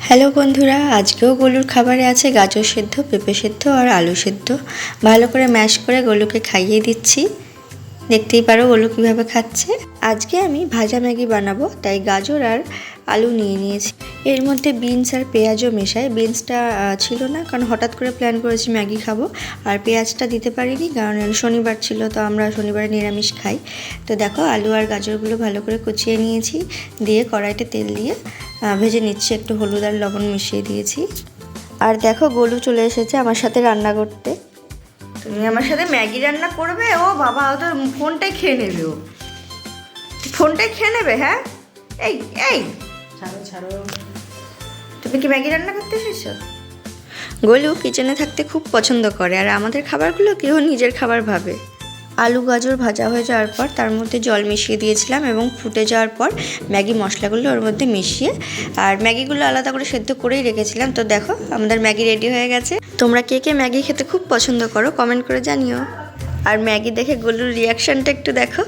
Hello বন্ধুরা, আজকেও গোলুর খাবারে আছে গাজর সেদ্ধ, পেঁপে সেদ্ধ আর আলু সেদ্ধ। ভালো করে ম্যাশ করে গোলুকে খাইয়ে দিচ্ছি। দেখতেই পারো গোলু কীভাবে খাচ্ছে। আজকে আমি ভাজা ম্যাগি বানাবো, তাই গাজর আর আলু নিয়ে নিয়েছি। এর মধ্যে বিনস আর পেঁয়াজও মেশাই। বিনসটা ছিল না, কারণ হঠাৎ করে প্ল্যান করেছি ম্যাগি খাবো। আর পেঁয়াজটা দিতে পারিনি, কারণ শনিবার ছিল, তো আমরা শনিবারে নিরামিষ খাই। তো দেখো, আলু আর গাজরগুলো ভালো করে কুচিয়ে নিয়েছি, দিয়ে কড়াইতে তেল দিয়ে ভেজে নিচ্ছি। একটু হলুদ আর লবণ মিশিয়ে দিয়েছি। আর দেখো, গোলু চলে এসেছে আমার সাথে রান্না করতে। তুমি আমার সাথে ম্যাগি রান্না করবে? ও বাবা, ও তো ফোনটাই খেয়ে নেবে। ও ফোনটাই খেয়ে নেবে। হ্যাঁ, এই এই ছাড়ো ছাড়ো। তুমি কি ম্যাগি রান্না করতে এসেছো? গোলু কিচেনে থাকতে খুব পছন্দ করে, আর আমাদের খাবারগুলো কেউ নিজের খাবার ভাবে। আলু গাজর ভাজা হয়ে যাওয়ার পর তার মধ্যে জল মিশিয়ে দিয়েছিলাম, এবং ফুটে যাওয়ার পর ম্যাগি মশলাগুলো ওর মধ্যে মিশিয়ে আর ম্যাগিগুলো আলাদা করে সেদ্ধ করেই রেখেছিলাম। তো দেখো, আমাদের ম্যাগি রেডি হয়ে গেছে। তোমরা কে কে ম্যাগি খেতে খুব পছন্দ করো কমেন্ট করে জানিও। আর ম্যাগি দেখে গোলুর রিয়াকশানটা একটু দেখো।